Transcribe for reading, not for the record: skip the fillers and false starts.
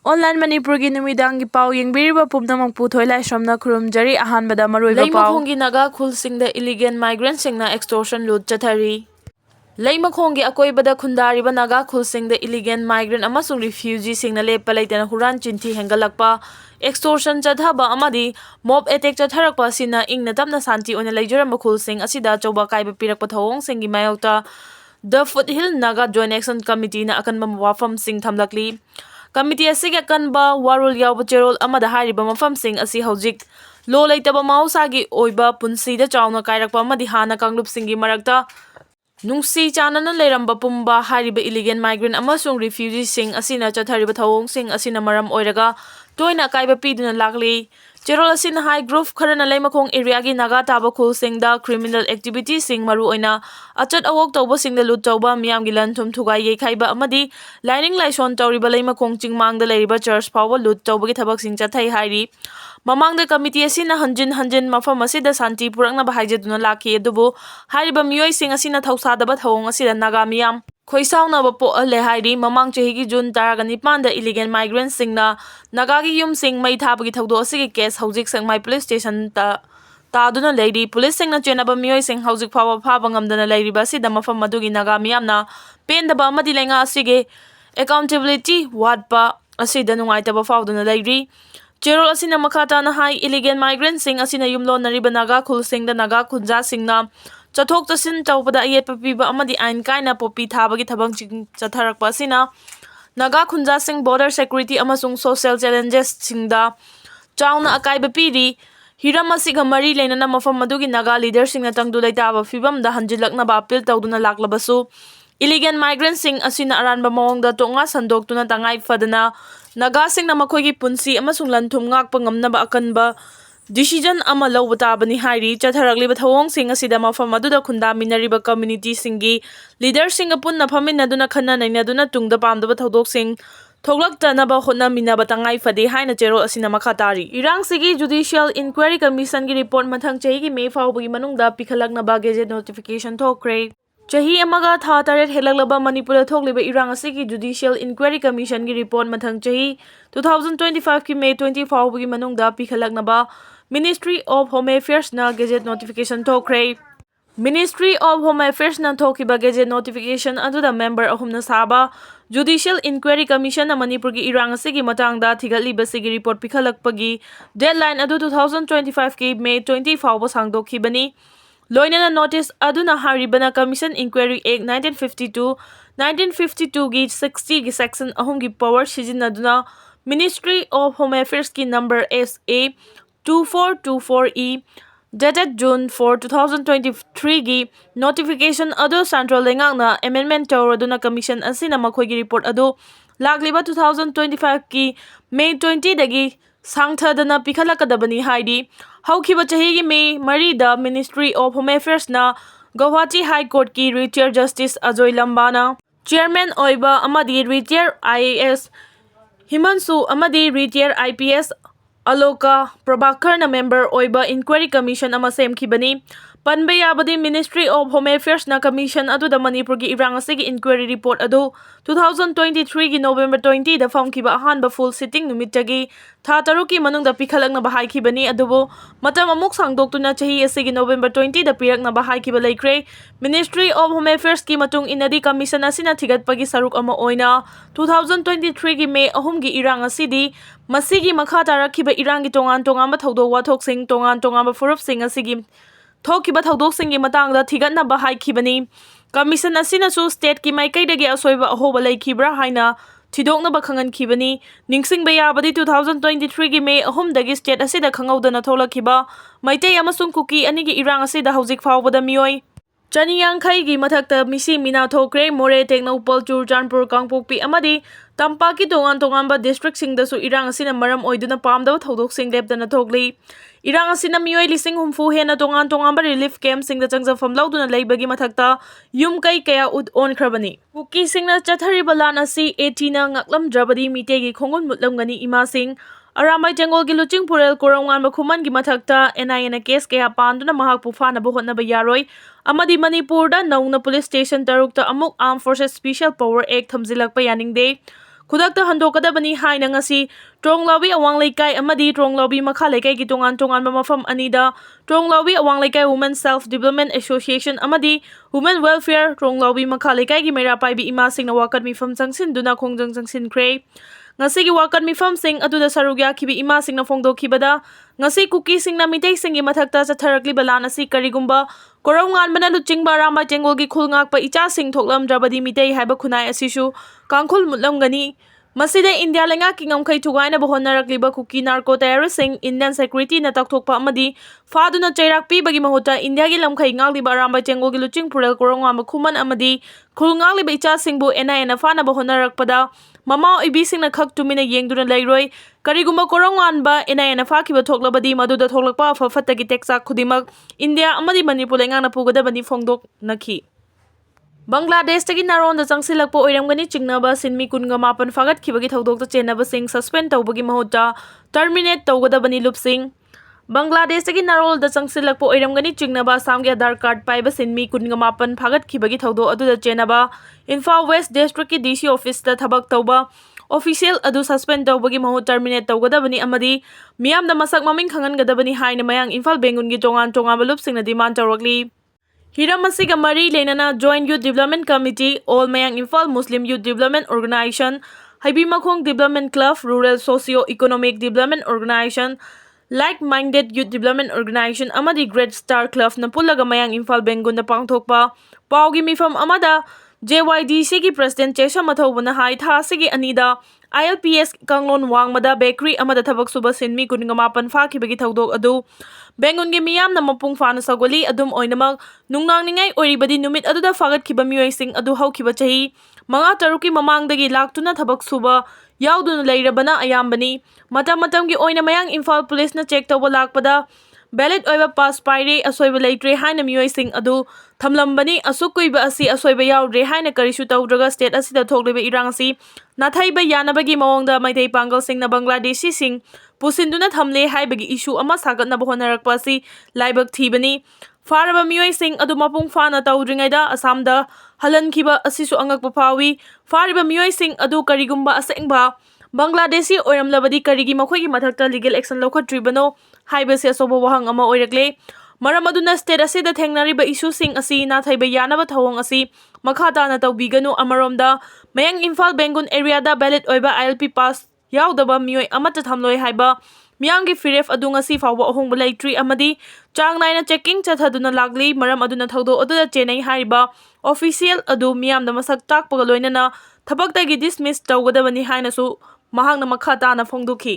Online Manipuri numidangi pau yengbiriba pumnamang puthoi lai somna khurumjari ahanbada maroiba pau. Leimakhongi Naga khulsingda illegal migrant singna extortion loot chathari. Leimakhongi akoibada khundariba Naga khulsingda illegal migrant amasung refugee singna lepa leitana huran chinthi hengalakpa extortion chathaba amadi mob attack chatharakpa sina ingna tapna santi oina leijaramba khulsing asida choba kaiba pirakpa thawong singi mayokta the Foothill Naga Joint Action Committee na akanba wafam sing thamlakli. Committee asige kanba warul yawba cherol amada hariba mafam sing asi hojik lo leitaba mausagi oiba punsida chawna kairakpa amadi hana kanglup singi marakta nungsi chanana leiramba pumba hariba illegal migrant amasung refugee sing asina chathariba thawong sing asina maram oiraga toina kaiba piduna lakli. Cherol asina high group kharana leimakhong area gi Naga taba khulsing da criminal activity sing maru oina achat awok tawba sing da lut tawba miyam gi lanthum thugai ye khaiba amadi lining laison tawriba leimakhong chingmang da leiriba church fawba lut tawba gi thabak sing chathai hairi. Mamang da committee asina hanjin mafam asida santi purakna ba haijaduna lakhi adubu hariba miyoi sing asina thausa daba thawong asida Naga miyam khoisauna ba po ale hairi. Mamang chehi gi June taragani panda illegal migrants singna Naga gi yum sing mai thabagi thawdo asigi case hojik sangmai police station taduna leiri. Police singna chenaba miyoi sing hojik phawa phaba ngamdana leiriba sida mafam madugi Naga miyamna pendaba amadi lenga asige accountability watpa asida nungaitaba fawduna leiri. Cherol asina makata na hai illegal migrant sing asina yumlo nariba Naga khulsing da Naga khunja singna chathok chasin tawpada ayetpa piba amadi ain kaina popi thabagi thabang chatharakpa asina Naga khunja sing border security amasung social challenges singda chawna akaiba piri. Hiram asiga mari leinana mafam madugi Naga leader singna tangdu leitaba fibam da hanjilakna ba appeal tawduna laklabasu illegal migrant sing asina aranba mawongda tonga sandoktuna tangai fadana Naga singna makhoigi punsi amasung lanthum ngakpa ngamnaba akanba decision ama lawba tabani hairi. Chatharakliba thawong sing asida mafam aduda khundaminariba community singi leader singa punna phaminaduna khanna nainaduna tungda pamdaba thodok sing thoglaktanaba hotnaminaba tangai fade haina Cherol asina makhatari. Irang sigi Judicial Inquiry Commission gi report mathang chehi gi May fawbagi manungda pikhalaknaba gazette notification thokre. Chahi amaga tha taret helaklaba Manipur thokliba irang asigi Judicial Inquiry Commission gi report mathang chahi 2025 ki May 20 fawbagi manungda pikhalaknaba Ministry of Home Affairs na gazette notification thokre. Ministry of Home Affairs na thokiba gazette notification aduda member ahumna saba Judicial Inquiry Commission na Manipur gi irang asigi matangda thigatliba sigi report pikhalakpagi deadline adu 2025 ki May 20 fawba sangdokhibani. Loinana notice aduna haribana Commission Inquiry Act 1952 gi 60 gi section ahum gi power sijinaduna Ministry of Home Affairs ki number SA 2424E dated June 4, 2023 gi notification adu central lengakna amendment tawraduna commission asina makhoigi report adu lakliba 2025 ki May 20 dagi sangthadana pikhalakadabani haidi. Haukiba chahi gi May mari da Ministry of Home Affairs na Guwahati High Court ki retired Justice Ajoy Lambana chairman oiba amadi retired IAS Himansu amadi retired IPS Aloka Prabhakar na member oiba Inquiry Commission ama semkhibani. Panba yabadi Ministry of Home Affairs na commission adu da Manipur gi irang asigi inquiry report adu 2023 gi November 20 da famkiba ahanba full sitting numitagi tha taruki manungda pikhalakna bahai khibani adubo matam amuk sangdoktuna chahi asigi November 20 da pirakna bahai khiba leikre. Ministry of Home Affairs ki matung inadi commission asina thigatpagi saruk ama oina 2023 gi May ahum gi irang asidi masigi makha tarakhiba irang gi tongan tongamba thodok wathok sing tongan tongamba furup sing asigi thokiba thodok singi matangda thigatna bahai khibani. Commission asina su state ki maikaidagi asoiba ahoba leikhibra haina thidokna ba khangan khibani. Ningsingba yabadi 2023 gi May ahum dagi state asida khangaudana tholakhiba maitei amasung Kuki anigi irang asida hojik fawbada miyoi Chaniyang khai gi mathakta misi mina thokre. More Teknopal Churchanpur Kangpokpi amadi Tampaki tongan tonganba district singdasu irang asina maram oiduna pamdaba thodok sing lepdana thokli. Irang asina miyoi lising humfu hena tongan tonganba relief camp singda changjafam lauduna leibagi mathakta yum kai kaya ud on khrabani. Kukising na chathariba lan asi 80 na ngaklamdrabadi mitegi khongun mutlamgani ima sing Aramai Jangol gi Luching Purel Korangan Bakhuman gi mathakta NIA case kaya panduna mahakpu fanaba hotnaba yaroi amadi Manipur da nauna police station tarukta amuk Armed Forces Special Power Act thamjilakpa yaningde. ꯈꯨꯗꯛꯇ ꯍꯟꯗꯣꯛꯀꯗꯕꯅꯤ ꯍꯥꯏꯅ ꯉꯁꯤ ꯇ꯭ꯔꯣꯡꯂꯥꯎꯕꯤ ꯑꯋꯥꯡ ꯂꯩꯀꯥꯏ ꯑꯃꯗꯤ ꯇ꯭ꯔꯣꯡꯂꯥꯎꯕꯤ ꯃꯈꯥ ꯂꯩꯀꯥꯏꯒꯤ ꯇꯣꯉꯥꯟ ꯇꯣꯉꯥꯟꯕ ꯃꯐꯝ ꯑꯅꯤꯗ ꯇ꯭ꯔꯣꯡꯂꯥꯎꯕꯤ ꯑꯋꯥꯡ ꯂꯩꯀꯥꯏ ꯋꯨꯃꯦꯟ ꯁꯦꯜꯐ ꯗꯤꯕꯦꯂꯞꯃꯦꯟꯠ ꯑꯦꯁꯣꯁꯤꯌꯦꯁꯟ ꯑꯃꯗꯤ ꯋꯨꯃꯦꯟ ꯋꯦꯜꯐꯤꯌꯔ ꯇ꯭ꯔꯣꯡꯂꯥꯎꯕꯤ ꯃꯈꯥ ꯂꯩꯀꯥꯏꯒꯤ ꯃꯩꯔꯥ ꯄꯥꯏꯕꯤ ꯏꯃꯥꯁꯤꯡꯅ ꯋꯥꯀꯠ ꯃꯤꯐꯝ ꯆꯪꯁꯤꯟꯗꯨꯅ ꯈꯣꯡꯖꯪ ꯆꯪꯁꯤꯟꯈ꯭ꯔꯦ꯫ ꯉꯁꯤꯒꯤ ꯋꯥꯀꯠ ꯃꯤꯐꯝꯁꯤꯡ ꯑꯗꯨꯗ ꯁꯔꯨꯛ ꯌꯥꯈꯤꯕ ꯏꯃꯥꯁꯤꯡꯅ ꯐꯣꯡꯗꯣꯛꯈꯤꯕꯗ ꯉꯁꯤ ꯀꯨꯀꯤꯁꯤꯡꯅ ꯃꯤꯇꯩꯁꯤꯡꯒꯤ ꯃꯊꯛꯇ ꯆꯠꯊꯔꯛꯂꯤꯕ ꯂꯥꯟ ꯑꯁꯤ ꯀꯔꯤꯒꯨꯝꯕ ꯀꯣꯔꯧ ꯉꯥꯟꯕꯅ ꯂꯨꯆꯤꯡꯕ ꯑꯔꯥꯝꯕꯥꯏ ꯆꯦꯡꯒꯣꯜꯒꯤ ꯈꯨꯜ ꯉꯥꯛꯄ ꯏꯆꯥꯁꯤꯡ ꯊꯣꯛꯂꯝꯗ꯭ꯔꯕꯗꯤ ꯃꯤꯇꯩ ꯍꯥꯏꯕ ꯈꯨꯟꯅꯥꯏ ꯑꯁꯤꯁꯨ ꯀꯥꯡꯈꯨꯜ ꯃꯨꯠꯂꯝꯒꯅꯤ꯫ ꯃꯁꯤꯗ ꯏꯟꯗꯤꯌꯥ ꯂꯩꯉꯥꯛꯀꯤ ꯉꯝꯈꯩ ꯊꯨꯒꯥꯏꯅꯕ ꯍꯣꯠꯅꯔꯛꯂꯤꯕ ꯀꯨꯀꯤ ꯅꯥꯔꯀꯣ ꯇꯦꯔꯣꯔꯤꯁꯠꯁꯤꯡ ꯏꯟꯗꯤꯌꯟ ꯁꯦꯀ꯭ꯌꯨꯔꯤꯇꯤꯅ ꯇꯛꯊꯣꯛꯄ ꯑꯃꯗꯤ ꯐꯥꯗꯨꯅ ꯆꯩꯔꯥꯛ ꯄꯤꯕꯒꯤ ꯃꯍꯨꯠꯇ ꯏꯟꯗꯤꯌꯥꯒꯤ ꯂꯝꯈꯩ ꯉꯥꯛꯂꯤꯕ ꯑꯔꯥꯝꯕꯥꯏ ꯆꯦꯡꯒꯣꯜꯒꯤ ꯂꯨꯆꯤꯡ ꯄꯨꯔꯦꯜ ꯀꯣꯔꯧ ꯉꯥꯟꯕ ꯈꯨꯃꯟ ꯑꯃꯗꯤ ꯈꯨꯜ ꯉꯥꯛꯂꯤꯕ ꯏꯆꯥꯁꯤꯡꯕꯨ ꯑꯦꯟꯑꯥꯏꯑꯦꯅ ꯐꯥꯅꯕ ꯍꯣꯠꯅꯔꯛꯄꯗ ꯃꯃꯥ ꯑꯣꯏꯕꯤꯁꯤꯡꯅ ꯈꯛ ꯇꯨꯃꯤꯟꯅ ꯌꯦꯡꯗꯨꯅ ꯂꯩꯔꯣꯏ꯫ ꯀꯔꯤꯒꯨꯝꯕ ꯀꯣꯔꯧ ꯉꯥꯟꯕ ꯑꯦꯟꯑꯥꯏꯑꯦꯅ ꯐꯥꯈꯤꯕ ꯊꯣꯛꯂꯕꯗꯤ ꯃꯗꯨꯗ ꯊꯣꯛꯂꯛꯄ ꯑꯐ ꯐꯠꯇꯒꯤ ꯇꯦꯛꯆꯥꯛ ꯈꯨꯗꯤꯡꯃꯛ ꯏꯟꯗꯤꯌꯥ ꯑꯃꯗꯤ ꯃꯅꯤꯄꯨꯔ ꯂꯩꯉꯥꯛꯅ ꯄꯨꯒꯗꯕꯅꯤ ꯐꯣꯡꯗꯣꯛꯅꯈꯤ꯫ ꯕꯪꯒ꯭ꯂꯥꯗꯦꯁꯇꯒꯤ ꯅꯥꯔꯣꯟꯗ ꯆꯪꯁꯤꯜꯂꯛꯄ ꯑꯣꯏꯔꯝꯒꯅꯤ ꯆꯤꯡꯅꯕ ꯁꯤꯟꯃꯤ 18 ꯐꯥꯒꯠꯈꯤꯕꯒꯤ ꯊꯧꯗꯣꯛꯇ ꯆꯦꯟꯅꯕꯁꯤꯡ ꯁꯁꯄꯦꯟ ꯇꯧꯕꯒꯤ ꯃꯍꯨꯠꯇ ꯇꯔꯃꯤꯅꯦꯠ ꯇꯧꯒꯗꯕꯅꯤ ꯂꯨꯞꯁꯤꯡ꯫ ꯕꯪꯒ꯭ꯂꯥꯗꯦꯁꯇꯒꯤ ꯅꯥꯔꯣꯜꯗ ꯆꯪꯁꯤꯜꯂꯛꯄ ꯑꯣꯏꯔꯝꯒꯅꯤ ꯆꯤꯡꯅꯕ ꯑꯁꯥꯝꯒꯤ ꯑꯙꯥꯔ ꯀꯥꯔꯗ ꯄꯥꯏꯕ ꯁꯤꯟꯃꯤ 18 ꯐꯥꯒꯠꯈꯤꯕꯒꯤ ꯊꯧꯗꯣꯛ ꯑꯗꯨꯗ ꯆꯦꯟꯅꯕ ꯏꯝꯐꯥꯜ ꯋꯦꯁꯠ ꯗꯤꯁꯇ꯭ꯔꯤꯛꯀꯤ ꯗꯤꯁꯤ ꯑꯣꯐꯤꯁꯇ ꯊꯕꯛ ꯇꯧꯕ ꯑꯣꯐꯤꯁꯤꯌꯦꯜ ꯑꯗꯨ ꯁꯁꯄꯦꯟ ꯇꯧꯕꯒꯤ ꯃꯍꯨꯠ ꯇꯔꯃꯤꯅꯦꯠ ꯇꯧꯒꯗꯕꯅꯤ ꯑꯃꯗꯤ ꯃꯤꯌꯥꯝꯗ ꯃꯁꯛ ꯃꯃꯤꯡ ꯈꯪꯍꯟꯒꯗꯕꯅꯤ ꯍꯥꯏꯅ ꯃꯌꯥꯡ ꯏꯝꯐꯥꯜ ꯕꯦꯡꯒꯨꯟꯒꯤ ꯇꯣꯉꯥꯟ ꯇꯣꯉꯥꯟꯕ ꯂꯨꯞꯁꯤꯡꯅ ꯗꯤꯃꯥꯟ ꯇꯧꯔꯛꯂꯤ꯫ ꯍꯤꯔꯝ ꯑꯁꯤꯒ ꯃꯔꯤ ꯂꯩꯅꯅ joint youth development committee, all Mayang Imphal Muslim youth development organisation, ꯍꯩꯕꯤꯃꯈꯣꯡ development club, rural socio economic development organisation, like minded youth development organisation ꯑꯃꯗꯤ ꯒ꯭ꯔꯦꯠ ꯁ꯭ꯇꯥꯔ ꯀ꯭ꯂꯕꯅ ꯄꯨꯜꯂꯒ ꯃꯌꯥꯡ ꯏꯝꯐꯥꯜ ꯕꯦꯡꯒꯨꯟꯗ ꯄꯥꯡꯊꯣꯛꯄ ꯄꯥꯎꯒꯤ ꯃꯤꯐꯝ ꯑꯃꯗ JYDCꯒꯤ ꯄ꯭ꯔꯁꯤꯗꯦꯟꯠ ꯆꯦꯁꯝ ꯃꯊꯧꯕꯅ ꯍꯥꯏ ꯊꯥ ꯑꯁꯤꯒꯤ 2ꯗ ILPS ꯀꯥꯡꯂꯣꯟ ꯋꯥꯡꯃꯗ ꯕꯦꯀꯔꯤ ꯑꯃꯗ ꯊꯕꯛ ꯁꯨꯕ ꯁꯤꯟꯃꯤ 18 ꯐꯥꯈꯤꯕꯒꯤ ꯊꯧꯗꯣꯛ ꯑꯗꯨ ꯕꯦꯡꯒꯨꯟꯒꯤ ꯃꯤꯌꯥꯝꯅ ꯃꯄꯨꯡ ꯐꯥꯅ ꯁꯧꯒꯠꯂꯤ꯫ ꯑꯗꯨꯝ ꯑꯣꯏꯅꯃꯛ ꯅꯨꯡꯅꯥꯡꯅꯤꯡꯉꯥꯏ ꯑꯣꯏꯔꯤꯕꯗꯤ ꯅꯨꯃꯤꯠ ꯑꯗꯨꯗ ꯐꯥꯒꯠꯈꯤꯕ ꯃꯤꯑꯣꯏꯁꯤꯡ ꯑꯗꯨ ꯍꯧꯈꯤꯕ ꯆꯍꯤ 5-6ꯀꯤ ꯃꯃꯥꯡꯗꯒꯤ ꯂꯥꯛꯇꯨꯅ ꯊꯕꯛ ꯁꯨꯕ ꯌꯥꯎꯗꯨꯅ ꯂꯩꯔꯕꯅ ꯑꯌꯥꯝꯕꯅꯤ꯫ ꯃꯇꯝ ꯃꯇꯝꯒꯤ ꯑꯣꯏꯅ ꯃꯌꯥꯡ ꯏꯝꯐꯥꯜ ꯄꯨꯂꯤꯁꯅ ꯆꯦꯛ ꯇꯧꯕ ꯂꯥꯛꯄꯗ ꯚꯦꯂꯤꯗ ꯑꯣꯏꯕ ꯄꯥꯁ ꯄꯥꯏꯔꯦ, ꯑꯁꯣꯏꯕ ꯂꯩꯇ꯭ꯔꯦ ꯍꯥꯏꯅ ꯃꯤꯑꯣꯏꯁꯤꯡ ꯑꯗꯨ ꯊꯝꯂꯝꯕꯅꯤ꯫ ꯑꯁꯨꯛ ꯀꯨꯏꯕ ꯑꯁꯤ ꯑꯁꯣꯏꯕ ꯌꯥꯎꯗ꯭ꯔꯦ ꯍꯥꯏꯅ ꯀꯔꯤꯁꯨ ꯇꯧꯗ꯭ꯔꯒ ꯁ꯭ꯇꯦꯠ ꯑꯁꯤꯗ ꯊꯣꯛꯂꯤꯕ ꯏꯔꯥꯡ ꯑꯁꯤ ꯅꯥꯊꯩꯕ ꯌꯥꯅꯕꯒꯤ ꯃꯑꯣꯡꯗ ꯃꯩꯇꯩ ꯄꯥꯡꯒꯜꯁꯤꯡꯅ ꯕꯪꯒ꯭ꯂꯥꯗꯦꯁꯤꯁꯤꯡ ꯄꯨꯁꯤꯟꯗꯨꯅ ꯊꯝꯂꯦ ꯍꯥꯏꯕꯒꯤ ꯏꯁꯨ ꯑꯃ ꯁꯥꯒꯠꯅꯕ ꯍꯣꯠꯅꯔꯛꯄ ꯑꯁꯤ ꯂꯥꯏꯕꯛ ꯊꯤꯕꯅꯤ꯫ ꯐꯥꯔꯕ ꯃꯤꯑꯣꯏꯁꯤꯡ ꯑꯗꯨ ꯃꯄꯨꯡ ꯐꯥꯅ ꯇꯧꯗ꯭ꯔꯤꯉꯩꯗ ꯑꯁꯥꯝꯗ ꯍꯜꯍꯟꯈꯤꯕ ꯑꯁꯤꯁꯨ ꯑꯉꯛꯄ ꯐꯥꯎꯏ꯫ ꯐꯥꯔꯤꯕ ꯃꯤꯑꯣꯏꯁꯤꯡ ꯑꯗꯨ ꯀꯔꯤꯒꯨꯝꯕ ꯑꯁꯦꯡꯕ ꯕꯪꯒ꯭ꯂꯥꯗꯦꯁꯤ ꯑꯣꯏꯔꯝꯂꯕꯗꯤ ꯀꯔꯤꯒꯤ ꯃꯈꯣꯏꯒꯤ ꯃꯊꯛꯇ ꯂꯤꯒꯦꯜ ꯑꯦꯛꯁꯟ ꯂꯧꯈꯠꯇ꯭ꯔꯤꯕꯅꯣ ꯍꯥꯏꯕꯁꯤ ꯑꯆꯧꯕ ꯋꯥꯍꯪ ꯑꯃ ꯑꯣꯏꯔꯛꯂꯦ꯫ ꯃꯔꯝ ꯑꯗꯨꯅ ꯁ꯭ꯇꯦꯠ ꯑꯁꯤꯗ ꯊꯦꯡꯅꯔꯤꯕ ꯏꯁꯨꯁꯤꯡ ꯑꯁꯤ ꯅꯥꯊꯩꯕ ꯌꯥꯅꯕ ꯊꯧꯑꯣꯡ ꯑꯁꯤ ꯃꯈꯥ ꯇꯥꯅ ꯇꯧꯕꯤꯒꯅꯨ꯫ ꯑꯃꯔꯣꯝꯗ ꯃꯌꯥꯡ ꯏꯝꯐꯥꯜ ꯕꯦꯡꯒꯨꯟ ꯑꯦꯔꯤꯌꯥꯗ ꯚꯦꯂꯤꯗ ꯑꯣꯏꯕ ILP ꯄꯥꯁ ꯌꯥꯎꯗꯕ ꯃꯤꯑꯣꯏ ꯑꯃꯠꯇ ꯊꯝꯂꯣꯏ ꯍꯥꯏꯕ ꯃꯤꯌꯥꯝꯒꯤ ꯐꯤꯔꯦꯞ ꯑꯗꯨ ꯉꯁꯤ ꯐꯥꯎꯕ ꯑꯍꯣꯡꯕ ꯂꯩꯇ꯭ꯔꯤ ꯑꯃꯗꯤ ꯆꯥꯡ ꯅꯥꯏꯅ ꯆꯦꯀꯤꯡ ꯆꯠꯊꯗꯨꯅ ꯂꯥꯛꯂꯤ꯫ ꯃꯔꯝ ꯑꯗꯨꯅ ꯊꯧꯗꯣꯛ ꯑꯗꯨꯗ ꯆꯦꯟꯅꯩ ꯍꯥꯏꯔꯤꯕ ꯑꯣꯐꯤꯁꯤꯌꯦꯜ ꯑꯗꯨ ꯃꯤꯌꯥꯝꯗ ꯃꯁꯛ ꯇꯥꯛꯄꯒ ꯂꯣꯏꯅꯅ ꯊꯕꯛꯇꯒꯤ ꯗꯤꯁꯃꯤꯁ ꯇꯧꯒꯗꯕꯅꯤ ꯍꯥꯏꯅꯁꯨ ꯃꯍꯥꯛꯅ ꯃꯈꯥ ꯇꯥꯅ ꯐꯣꯡꯗꯣꯛꯈꯤ꯫